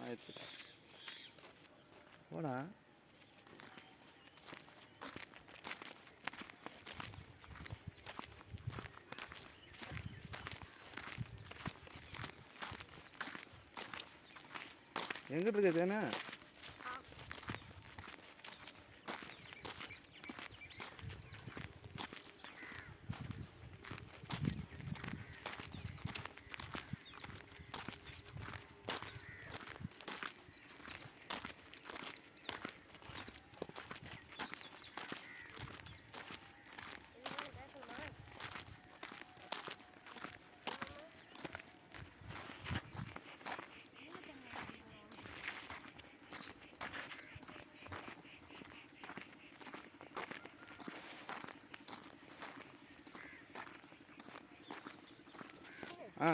ஆயிடுச்சுடா போடா. எங்கிட்டு இருக்க தேனே? ஆ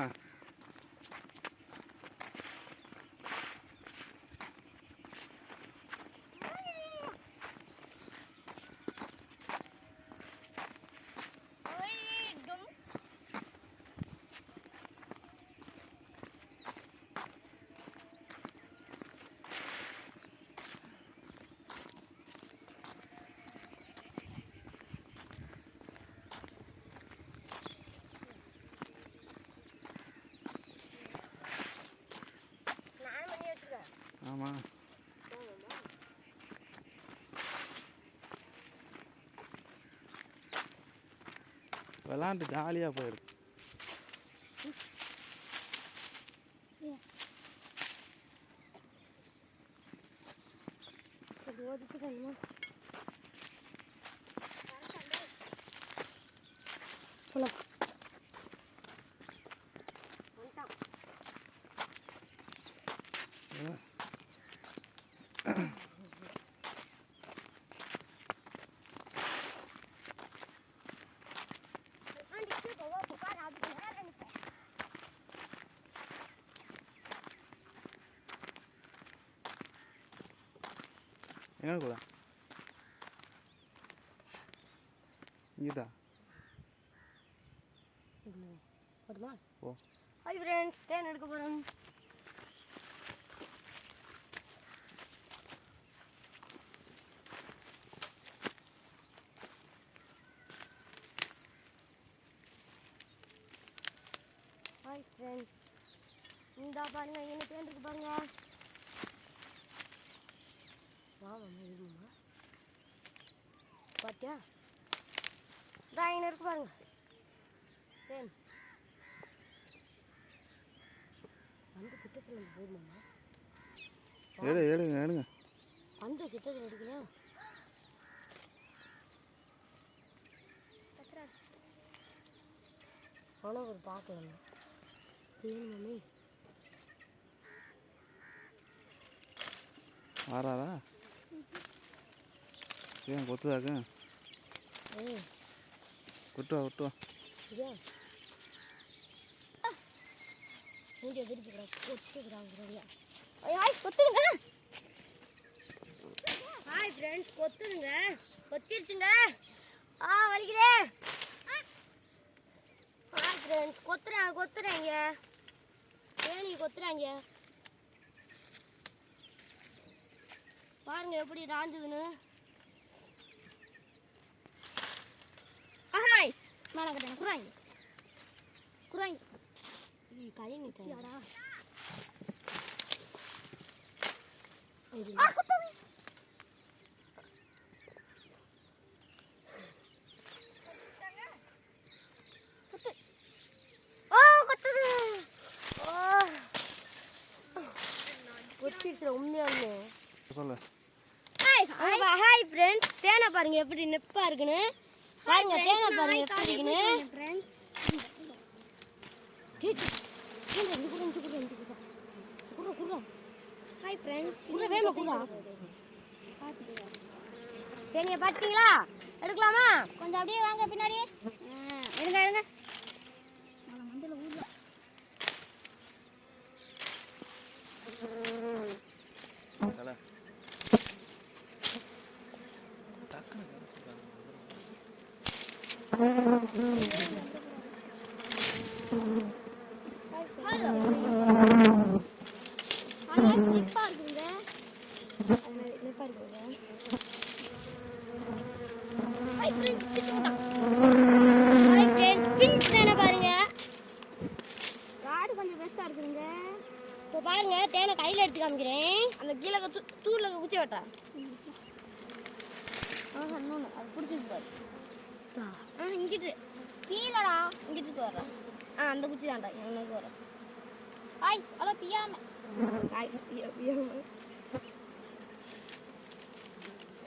ஆமாம் விளாண்டு ஜாலியாக போயிருக்கு. எங்கே கூட இங்கேதா போடுமா? ஓ ஹாய் ஃப்ரெண்ட்ஸ், தேன் எடுக்க போகிறோம். ஹாய் ஃப்ரெண்ட்ஸ், இந்த பாருங்க என்ன தேன் இருக்கு பாருங்க. பாத்தியா? இங்கே இருக்கு பாருங்க தேன். அந்த கிட்டத்தில் வந்து போயிருமாம்மா. எடுங்க அந்த கிட்டத்தில் எடுக்கலாம். ஆனால் ஒரு பார்க்கலாம் தேன் மம்மி ஆறாதா? ஏன் கொத்துதாக்க? விட்டுவா ஹாய் ஃப்ரெண்ட்ஸ், கொத்துதுங்க, கொத்திருச்சுங்க. வலிக்குதே. ஹாய் ஃப்ரெண்ட்ஸ், கொத்துறாங்க தேனி கொத்துறாங்க. பாருங்க எப்படி ராஞ்சுதுன்னு. மேலே கட்டாங்க குறாங்க கை நிற்காடா. உண்மையாலுமே சொல்லு. ஹாய் ஃப்ரெண்ட்ஸ், தேனை பாருங்க எப்படி நெப்பா இருக்குன்னு. பாருங்க தேனை பாருங்க எப்படி இருக்குன்னு. ஹாய் ஃப்ரெண்ட்ஸ், தேனியை பார்த்தீங்களா? எடுக்கலாமா? கொஞ்சம் அப்படியே வாங்க பின்னாடி. எடுங்க Hello. நெப்பா இருக்குங்க. ஹாய் ஃப்ரெண்ட்ஸ், திட்டுட்டான். ஹாய் ஃப்ரெண்ட்ஸ், பிங்க் தேனை பாருங்க. காடு கொஞ்சம் பெருசா இருக்குங்க. இப்போ பாருங்க, தேனை கையில் எடுத்து காமிக்கிறேன். அந்த கீழே தூரில் குச்சி வெட்டா. இன்னொன்று அது பிடிச்சிட்டு பாரு. இங்கிட்டு கீழடா. இங்கிட்டு வர்றேன். அந்த குச்சி தான்டா எனக்கு வர. ஐஸ் அல பியாம.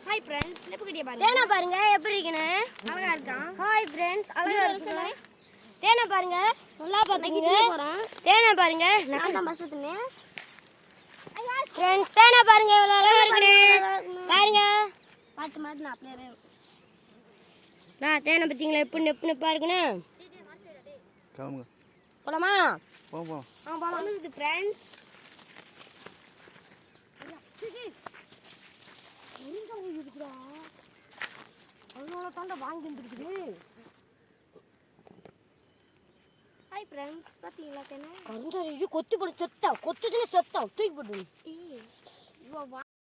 ஹாய் ஃப்ரெண்ட்ஸ், நெப்புக்கடியை பாருங்க. தேனை பாருங்க எப்படி இருக்குன்னு. அழகா இருக்கான். ஹாய் ஃப்ரெண்ட்ஸ், அழகா இருக்குங்க. தேனை பாருங்க, நல்லா பாத்துக்கங்க. தேனை பாருங்க, நான் தான் பஸ் தின்னேன். ஃப்ரெண்ட்ஸ், தேனை பாருங்க எவ்வளவு அழகா இருக்குன்னு. பாருங்க பாட்டு மாட்டு நான் அப்படியே நான் தேனை பார்த்தீங்களா எப்படி நெப்பு நெப்பா இருக்குன்னு. கிளம்புங்க. போலாமா? போவோம். போலாம் ஃப்ரெண்ட்ஸ். அதனால தாண்டா வாங்கிட்டு இருக்குது. ஹாய் ஃப்ரெண்ட்ஸ், பார்த்தீங்களா தேனை? கருந்தாரி கொத்து போட்டு செத்தா, கொத்துதுன்னு செத்தா, தூக்கி போட்டு.